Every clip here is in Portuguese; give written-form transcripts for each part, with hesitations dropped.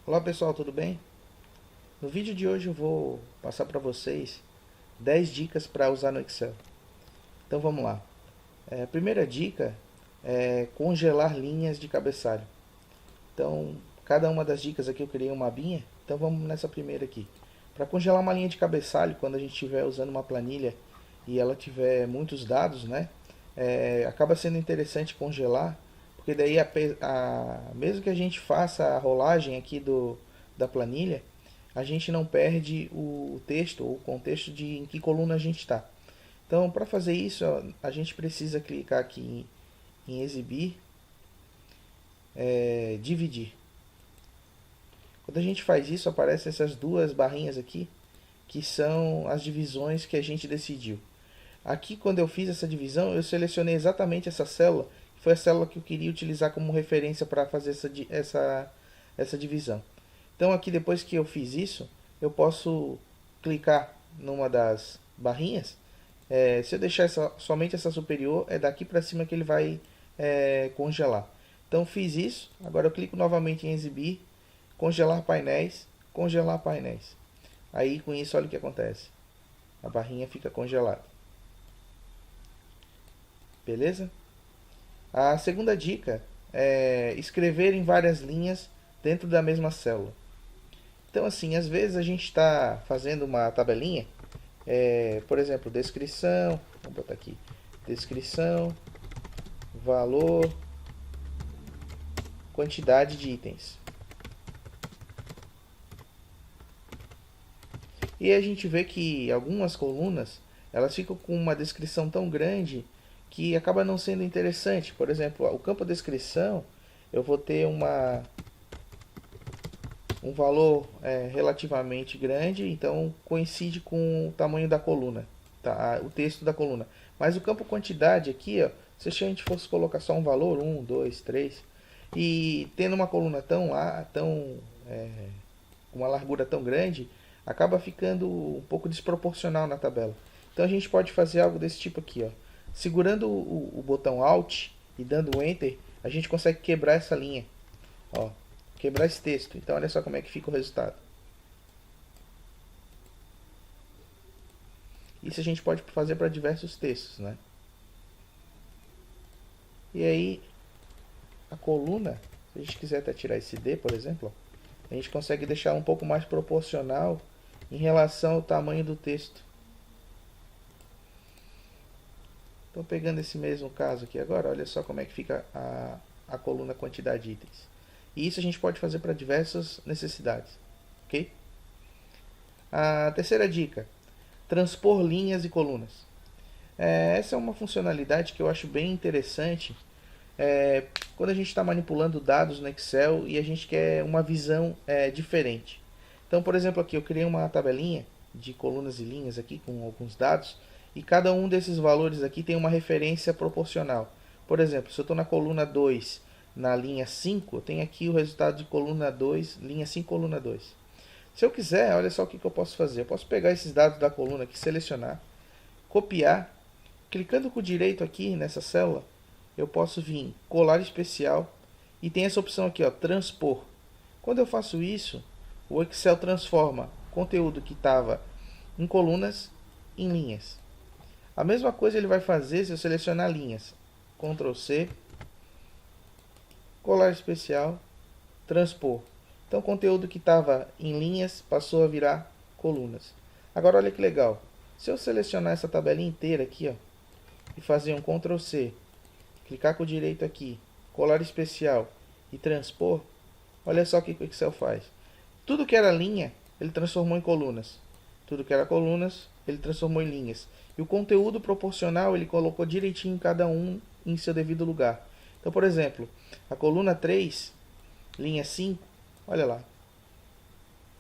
Olá pessoal, tudo bem? No vídeo de hoje eu vou passar para vocês 10 dicas para usar no Excel. Então vamos lá. A primeira dica é congelar linhas de cabeçalho. Então, cada uma das dicas aqui eu criei uma abinha. Então vamos nessa primeira aqui. Para congelar uma linha de cabeçalho, quando a gente estiver usando uma planilha e ela tiver muitos dados, né? Acaba sendo interessante congelar, porque daí mesmo que a gente faça a rolagem aqui da planilha, a gente não perde o texto ou o contexto de em que coluna a gente está. Então, para fazer isso, a gente precisa clicar aqui em exibir, dividir. Quando a gente faz isso, aparecem essas duas barrinhas aqui, que são as divisões que a gente decidiu. Aqui, quando eu fiz essa divisão, eu selecionei exatamente essa célula, que foi a célula que eu queria utilizar como referência para fazer essa divisão. Então, aqui, depois que eu fiz isso, eu posso clicar numa das barrinhas. Se eu deixar somente essa superior, é daqui para cima que ele vai congelar. Então, fiz isso. Agora eu clico novamente em exibir, congelar painéis, congelar painéis. Aí, com isso, olha o que acontece. A barrinha fica congelada. Beleza? A segunda dica é escrever em várias linhas dentro da mesma célula. Então, assim, às vezes a gente está fazendo uma tabelinha, por exemplo, descrição, vamos botar aqui, descrição, valor, quantidade de itens. E a gente vê que algumas colunas, elas ficam com uma descrição tão grande que acaba não sendo interessante. Por exemplo, o campo descrição, eu vou ter um valor relativamente grande, então coincide com o tamanho da coluna, tá? O texto da coluna. Mas o campo quantidade aqui, ó, se a gente fosse colocar só um valor, 1, 2, 3, e tendo uma coluna uma largura tão grande, acaba ficando um pouco desproporcional na tabela. Então a gente pode fazer algo desse tipo aqui, ó. Segurando o botão Alt e dando Enter, a gente consegue quebrar essa linha, ó, quebrar esse texto. Então olha só como é que fica o resultado. Isso a gente pode fazer para diversos textos, né? E aí a coluna, se a gente quiser até tirar esse D, por exemplo, a gente consegue deixar um pouco mais proporcional em relação ao tamanho do texto. Então, pegando esse mesmo caso aqui agora, olha só como é que fica a coluna quantidade de itens. E isso a gente pode fazer para diversas necessidades, ok? A terceira dica, transpor linhas e colunas. Essa é uma funcionalidade que eu acho bem interessante quando a gente está manipulando dados no Excel e a gente quer uma visão diferente. Então, por exemplo, aqui eu criei uma tabelinha de colunas e linhas aqui com alguns dados e cada um desses valores aqui tem uma referência proporcional. Por exemplo, se eu estou na coluna 2, na linha 5, eu tenho aqui o resultado de coluna 2, linha 5, coluna 2. Se eu quiser, olha só o que eu posso fazer. Eu posso pegar esses dados da coluna aqui, selecionar, copiar, clicando com o direito aqui nessa célula, eu posso vir colar especial e tem essa opção aqui, ó, transpor. Quando eu faço isso, o Excel transforma conteúdo que estava em colunas em linhas. A mesma coisa ele vai fazer se eu selecionar linhas. Ctrl C, colar especial, transpor. Então o conteúdo que estava em linhas passou a virar colunas. Agora olha que legal. Se eu selecionar essa tabelinha inteira aqui, ó, e fazer um Ctrl C, clicar com o direito aqui, colar especial e transpor, olha só o que o Excel faz. Tudo que era linha, ele transformou em colunas. Tudo que era colunas, ele transformou em linhas. E o conteúdo proporcional, ele colocou direitinho cada um em seu devido lugar. Então, por exemplo, a coluna 3, linha 5, olha lá.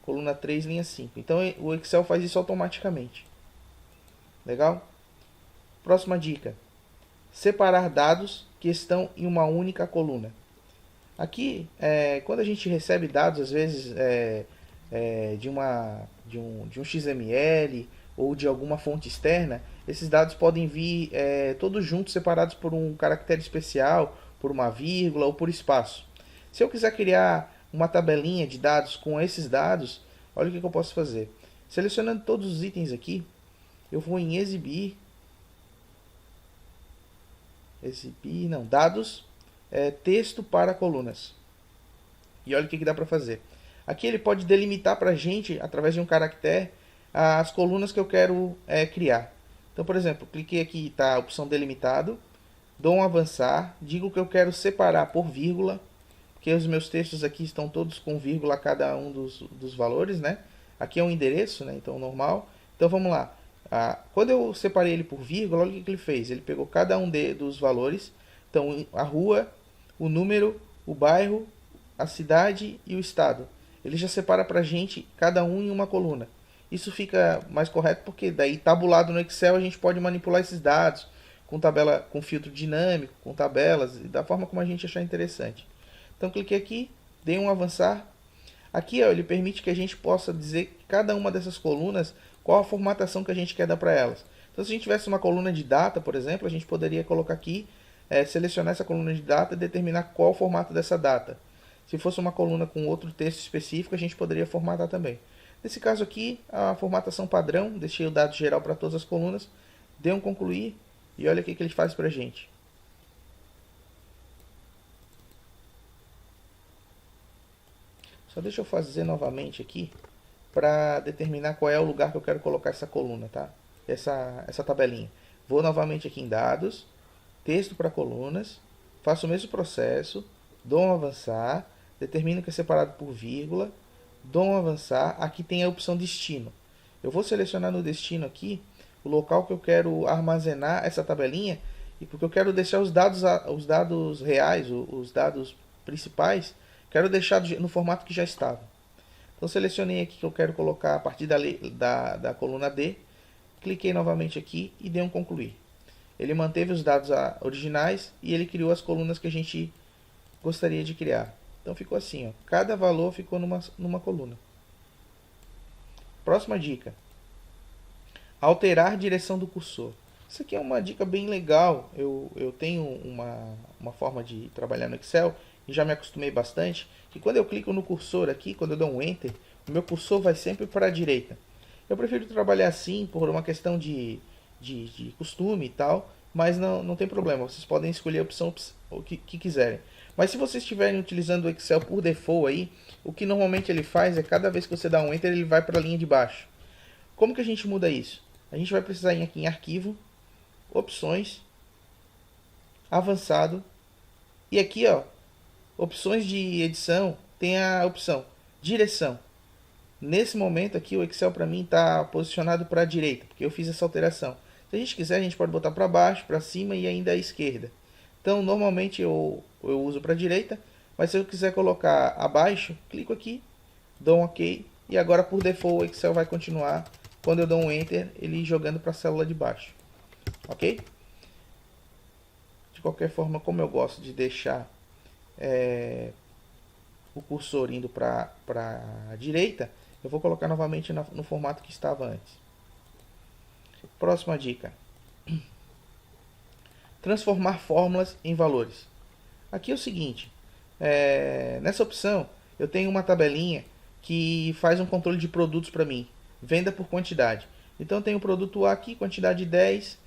Coluna 3, linha 5. Então, o Excel faz isso automaticamente. Legal? Próxima dica. Separar dados que estão em uma única coluna. Aqui, quando a gente recebe dados, às vezes, de um XML ou de alguma fonte externa, esses dados podem vir todos juntos, separados por um caractere especial, por uma vírgula ou por espaço. Se eu quiser criar uma tabelinha de dados com esses dados, olha o que eu posso fazer. Selecionando todos os itens aqui, eu vou em dados, texto para colunas. E olha o que dá para fazer. Aqui ele pode delimitar para a gente, através de um caractere, as colunas que eu quero criar. Então, por exemplo, cliquei aqui, está a opção delimitado, dou um avançar, digo que eu quero separar por vírgula, porque os meus textos aqui estão todos com vírgula a cada um dos valores, né? Aqui é um endereço, né? Então normal. Então vamos lá. Quando eu separei ele por vírgula, olha o que ele fez. Ele pegou cada um dos valores. Então a rua, o número, o bairro, a cidade e o estado. Ele já separa para a gente cada um em uma coluna. Isso fica mais correto porque daí tabulado no Excel a gente pode manipular esses dados com tabela, com filtro dinâmico, com tabelas, e da forma como a gente achar interessante. Então cliquei aqui, dei um avançar. Aqui ó, ele permite que a gente possa dizer cada uma dessas colunas qual a formatação que a gente quer dar para elas. Então se a gente tivesse uma coluna de data, por exemplo, a gente poderia colocar aqui, selecionar essa coluna de data e determinar qual o formato dessa data. Se fosse uma coluna com outro texto específico, a gente poderia formatar também. Nesse caso aqui, a formatação padrão, deixei o dado geral para todas as colunas, dei um concluir e olha o que ele faz para a gente. Só deixa eu fazer novamente aqui para determinar qual é o lugar que eu quero colocar essa coluna, tá? Essa tabelinha. Vou novamente aqui em dados, texto para colunas, faço o mesmo processo, dou um avançar, determino que é separado por vírgula, dou um avançar, aqui tem a opção destino. Eu vou selecionar no destino aqui o local que eu quero armazenar essa tabelinha, e porque eu quero deixar os dados reais, os dados principais, quero deixar no formato que já estava. Então selecionei aqui que eu quero colocar a partir da coluna D, cliquei novamente aqui e dei um concluir. Ele manteve os dados originais e ele criou as colunas que a gente gostaria de criar. Então ficou assim, ó, cada valor ficou numa coluna. Próxima dica. Alterar direção do cursor. Isso aqui é uma dica bem legal. Eu tenho uma forma de trabalhar no Excel e já me acostumei bastante, que quando eu clico no cursor aqui, quando eu dou um Enter, o meu cursor vai sempre para a direita. Eu prefiro trabalhar assim por uma questão de costume e tal, mas não tem problema, vocês podem escolher a opção que quiserem. Mas se vocês estiverem utilizando o Excel por default aí, o que normalmente ele faz é cada vez que você dá um Enter, ele vai para a linha de baixo. Como que a gente muda isso? A gente vai precisar ir aqui em Arquivo, Opções, Avançado, e aqui ó, Opções de edição, tem a opção Direção. Nesse momento aqui o Excel para mim está posicionado para a direita, porque eu fiz essa alteração. Se a gente quiser, a gente pode botar para baixo, para cima e ainda à esquerda. Então, normalmente eu uso para a direita, mas se eu quiser colocar abaixo, clico aqui, dou um OK, e agora por default o Excel vai continuar, quando eu dou um Enter, ele jogando para a célula de baixo. Ok? De qualquer forma, como eu gosto de deixar o cursor indo para a direita, eu vou colocar novamente no formato que estava antes. Próxima dica. Transformar fórmulas em valores. Aqui é o seguinte, nessa opção eu tenho uma tabelinha que faz um controle de produtos para mim, venda por quantidade. Então eu tenho o produto A aqui, quantidade 10,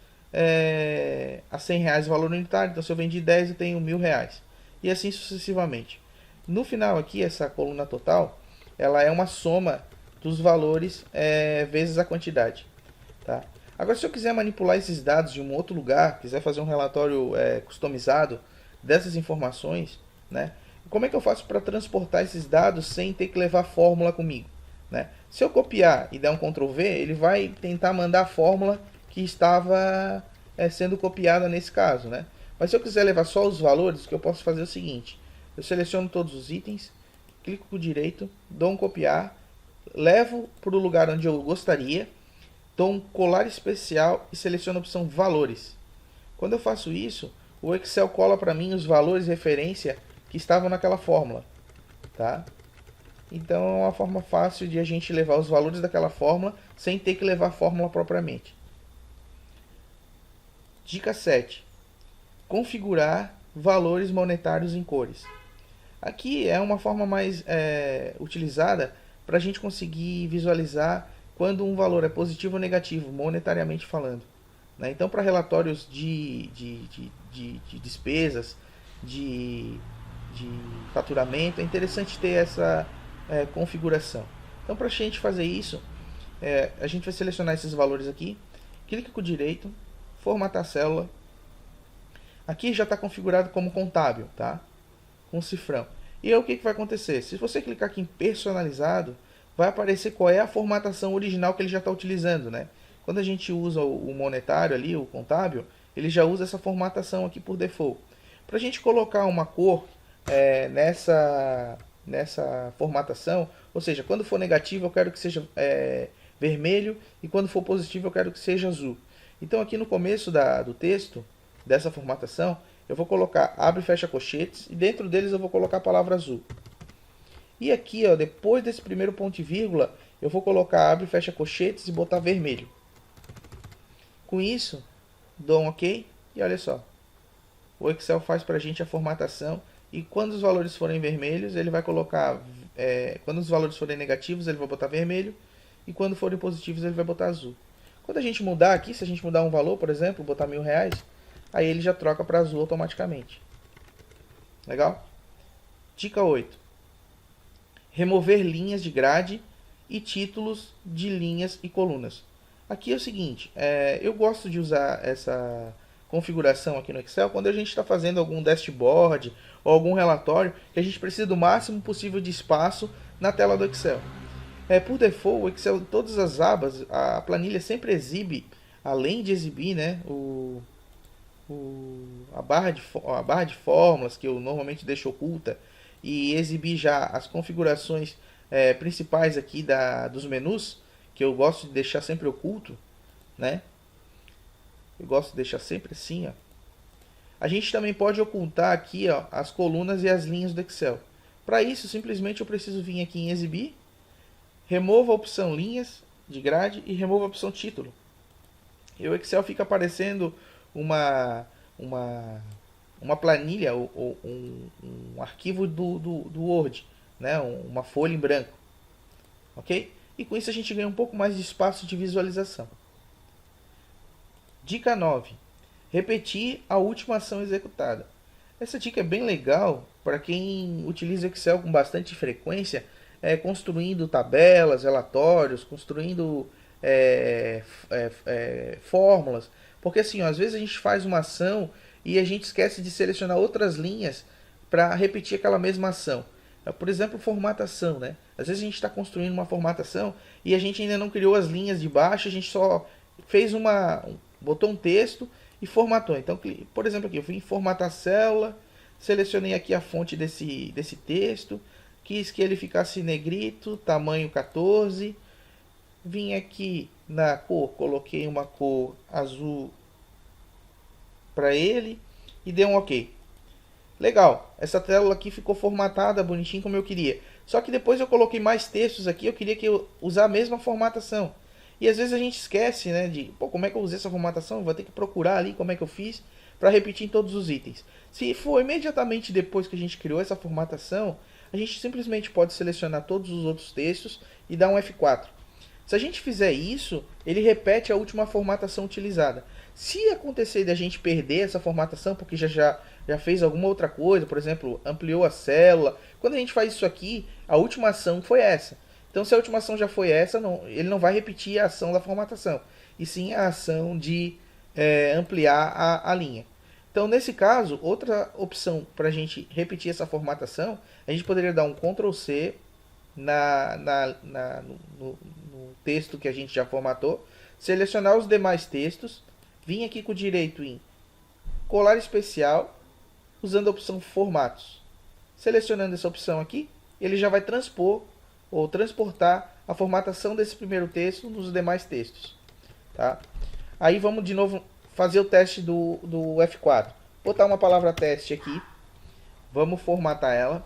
a R$100 valor unitário, então se eu vendi 10 eu tenho R$1.000, e assim sucessivamente. No final aqui, essa coluna total, ela é uma soma dos valores vezes a quantidade, tá? Agora, se eu quiser manipular esses dados de um outro lugar, quiser fazer um relatório customizado dessas informações, né? Como é que eu faço para transportar esses dados sem ter que levar fórmula comigo, né? Se eu copiar e der um Ctrl V, ele vai tentar mandar a fórmula que estava sendo copiada nesse caso, né? Mas se eu quiser levar só os valores, o que eu posso fazer é o seguinte: eu seleciono todos os itens, clico com o direito, dou um copiar, levo para o lugar onde eu gostaria, dou um colar especial e seleciono a opção valores. Quando eu faço isso, o Excel cola para mim os valores de referência que estavam naquela fórmula, tá? Então é uma forma fácil de a gente levar os valores daquela fórmula sem ter que levar a fórmula propriamente. Dica 7. Configurar valores monetários em cores. Aqui é uma forma mais utilizada para a gente conseguir visualizar quando um valor é positivo ou negativo, monetariamente falando. Né? Então, para relatórios de despesas, de, de faturamento, é interessante ter essa configuração. Então, para a gente fazer isso, a gente vai selecionar esses valores aqui, clica com o direito, formatar a célula. Aqui já está configurado como contábil, tá? Com cifrão. E aí o que vai acontecer? Se você clicar aqui em personalizado, vai aparecer qual é a formatação original que ele já está utilizando, né? Quando a gente usa o monetário ali, o contábil, ele já usa essa formatação aqui por default. Para a gente colocar uma cor nessa formatação, ou seja, quando for negativo eu quero que seja vermelho e quando for positivo eu quero que seja azul. Então aqui no começo do texto, dessa formatação, eu vou colocar abre e fecha colchetes e dentro deles eu vou colocar a palavra azul. E aqui, ó, depois desse primeiro ponto e vírgula, eu vou colocar abre e fecha colchetes e botar vermelho. Com isso, dou um OK e olha só. O Excel faz para a gente a formatação e quando os valores forem vermelhos, ele vai colocar... quando os valores forem negativos, ele vai botar vermelho e quando forem positivos, ele vai botar azul. Quando a gente mudar aqui, se a gente mudar um valor, por exemplo, botar R$1.000, aí ele já troca para azul automaticamente. Legal? Dica 8. Remover linhas de grade e títulos de linhas e colunas. Aqui é o seguinte, eu gosto de usar essa configuração aqui no Excel quando a gente está fazendo algum dashboard ou algum relatório que a gente precisa do máximo possível de espaço na tela do Excel. Por default, o Excel, todas as abas, a planilha sempre exibe, além de exibir, né, a barra de fórmulas, que eu normalmente deixo oculta, e exibir já as configurações principais aqui dos menus, que eu gosto de deixar sempre oculto, né? Eu gosto de deixar sempre assim, ó. A gente também pode ocultar aqui, ó, as colunas e as linhas do Excel. Para isso, simplesmente eu preciso vir aqui em exibir, remova a opção linhas de grade e remova a opção título. E o Excel fica aparecendo uma planilha ou um arquivo do Word, né? Uma folha em branco. Ok? E com isso a gente ganha um pouco mais de espaço de visualização. Dica 9. Repetir a última ação executada. Essa dica é bem legal para quem utiliza o Excel com bastante frequência, construindo tabelas, relatórios, construindo fórmulas. Porque assim, ó, às vezes a gente faz uma ação e a gente esquece de selecionar outras linhas para repetir aquela mesma ação. Por exemplo, formatação, né? Às vezes a gente está construindo uma formatação e a gente ainda não criou as linhas de baixo, a gente só fez botou um texto e formatou. Então, por exemplo, aqui eu vim formatar a célula, selecionei aqui a fonte desse texto, quis que ele ficasse negrito, tamanho 14, vim aqui na cor, coloquei uma cor azul para ele e dei um OK. Legal, essa tela aqui ficou formatada bonitinho como eu queria. Só que depois eu coloquei mais textos aqui, eu queria usar a mesma formatação. E às vezes a gente esquece, né, como é que eu usei essa formatação? Vou ter que procurar ali como é que eu fiz para repetir em todos os itens. Se for imediatamente depois que a gente criou essa formatação, a gente simplesmente pode selecionar todos os outros textos e dar um F4. Se a gente fizer isso, ele repete a última formatação utilizada. Se acontecer de a gente perder essa formatação, porque já fez alguma outra coisa, por exemplo, ampliou a célula, quando a gente faz isso aqui, a última ação foi essa. Então, se a última ação já foi essa, ele não vai repetir a ação da formatação, e sim a ação de ampliar a linha. Então, nesse caso, outra opção para a gente repetir essa formatação, a gente poderia dar um Ctrl C no texto que a gente já formatou, selecionar os demais textos, vim aqui com o direito em colar especial, usando a opção formatos. Selecionando essa opção aqui, ele já vai transpor ou transportar a formatação desse primeiro texto nos demais textos. Tá? Aí vamos de novo fazer o teste do F4. Botar uma palavra teste aqui, vamos formatar ela.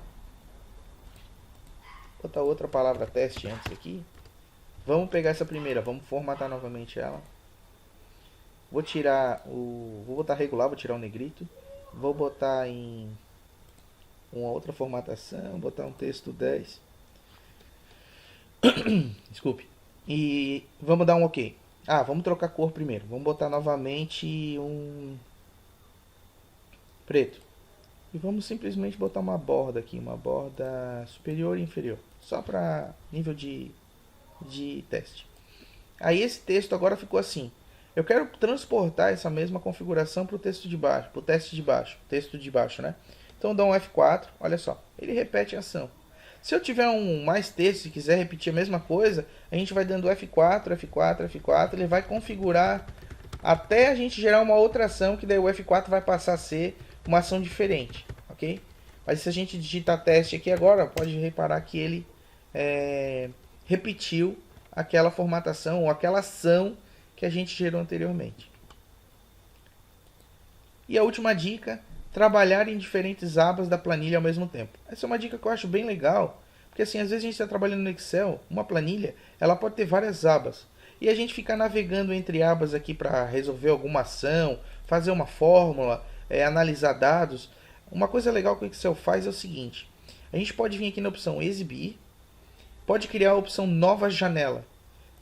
Botar outra palavra teste antes aqui. Vamos pegar essa primeira, vamos formatar novamente ela. Vou tirar vou botar regular, vou tirar o negrito. Vou botar em uma outra formatação, botar um texto 10. Desculpe. E vamos dar um OK. Vamos trocar cor primeiro. Vamos botar novamente um preto. E vamos simplesmente botar uma borda aqui, uma borda superior e inferior, só para nível de teste. Aí esse texto agora ficou assim. Eu quero transportar essa mesma configuração para o texto de baixo, para o texto de baixo, né? Então dá um F4, olha só, ele repete a ação. Se eu tiver mais texto e quiser repetir a mesma coisa, a gente vai dando F4, F4, F4, ele vai configurar até a gente gerar uma outra ação, que daí o F4 vai passar a ser uma ação diferente, ok? Mas se a gente digitar teste aqui agora, pode reparar que ele repetiu aquela formatação ou aquela ação que a gente gerou anteriormente. E a última dica, trabalhar em diferentes abas da planilha ao mesmo tempo. Essa é uma dica que eu acho bem legal, porque assim, às vezes a gente está trabalhando no Excel, uma planilha, ela pode ter várias abas. E a gente fica navegando entre abas aqui para resolver alguma ação, fazer uma fórmula, analisar dados. Uma coisa legal que o Excel faz é o seguinte, a gente pode vir aqui na opção exibir, pode criar a opção nova janela.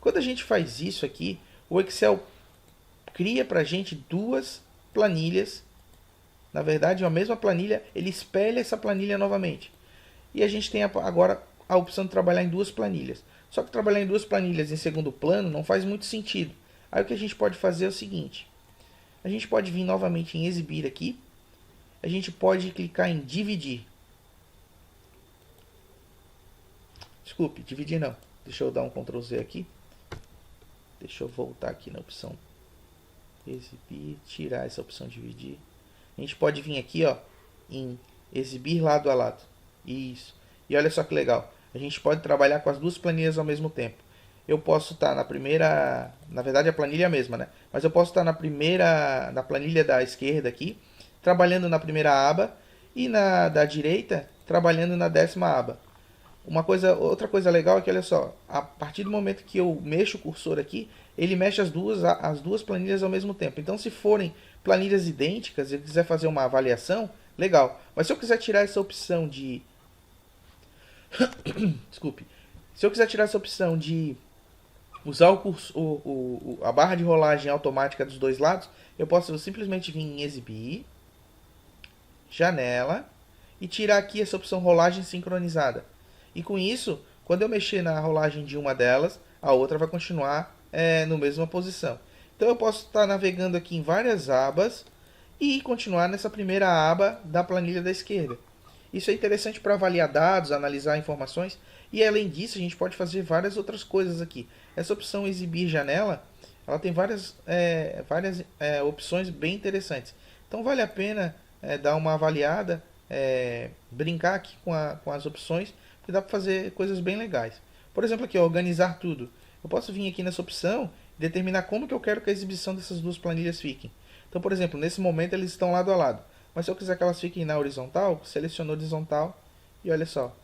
Quando a gente faz isso aqui, o Excel cria para a gente duas planilhas. Na verdade, é a mesma planilha, ele espelha essa planilha novamente. E a gente tem agora a opção de trabalhar em duas planilhas. Só que trabalhar em duas planilhas em segundo plano não faz muito sentido. Aí o que a gente pode fazer é o seguinte. A gente pode vir novamente em exibir aqui. A gente pode clicar em dividir. Desculpe, dividir não. Deixa eu dar um Ctrl Z aqui. Deixa eu voltar aqui na opção exibir, tirar essa opção dividir. A gente pode vir aqui, ó, em exibir lado a lado. Isso. E olha só que legal. A gente pode trabalhar com as duas planilhas ao mesmo tempo. Eu posso estar na primeira, na verdade a planilha é a mesma, né? Mas eu posso estar na planilha da esquerda aqui, trabalhando na primeira aba, e na da direita, trabalhando na 10ª aba. Outra coisa legal é que, olha só, a partir do momento que eu mexo o cursor aqui, ele mexe as duas planilhas ao mesmo tempo. Então, se forem planilhas idênticas e eu quiser fazer uma avaliação, legal. Mas se eu quiser tirar essa opção de... Desculpe. Se eu quiser tirar essa opção de usar a barra de rolagem automática dos dois lados, eu posso simplesmente vir em exibir, janela, e tirar aqui essa opção rolagem sincronizada. E com isso, quando eu mexer na rolagem de uma delas, a outra vai continuar na mesma posição. Então eu posso estar navegando aqui em várias abas e continuar nessa primeira aba da planilha da esquerda. Isso é interessante para avaliar dados, analisar informações, e além disso a gente pode fazer várias outras coisas aqui. Essa opção exibir janela, ela tem várias opções bem interessantes. Então vale a pena dar uma avaliada, brincar aqui com as opções, porque dá para fazer coisas bem legais. Por exemplo aqui, organizar tudo. Eu posso vir aqui nessa opção e determinar como que eu quero que a exibição dessas duas planilhas fiquem. Então, por exemplo, nesse momento eles estão lado a lado. Mas se eu quiser que elas fiquem na horizontal, seleciono horizontal e olha só.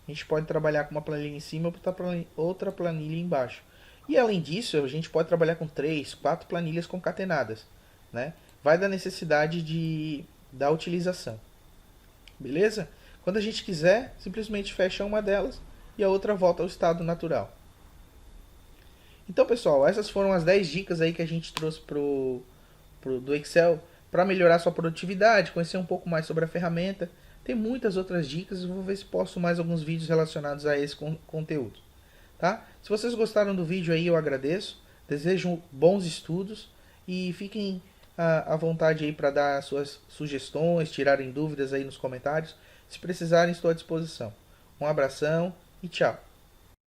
A gente pode trabalhar com uma planilha em cima e outra planilha embaixo. E além disso, a gente pode trabalhar com 3, 4 planilhas concatenadas, né? Vai da necessidade da utilização. Beleza? Quando a gente quiser, simplesmente fecha uma delas e a outra volta ao estado natural. Então, pessoal, essas foram as 10 dicas aí que a gente trouxe do Excel para melhorar sua produtividade, conhecer um pouco mais sobre a ferramenta. Tem muitas outras dicas, eu vou ver se posto mais alguns vídeos relacionados a esse conteúdo. Tá? Se vocês gostaram do vídeo aí, eu agradeço. Desejo bons estudos e fiquem à vontade aí para dar suas sugestões, tirarem dúvidas aí nos comentários. Se precisarem, estou à disposição. Um abração e tchau!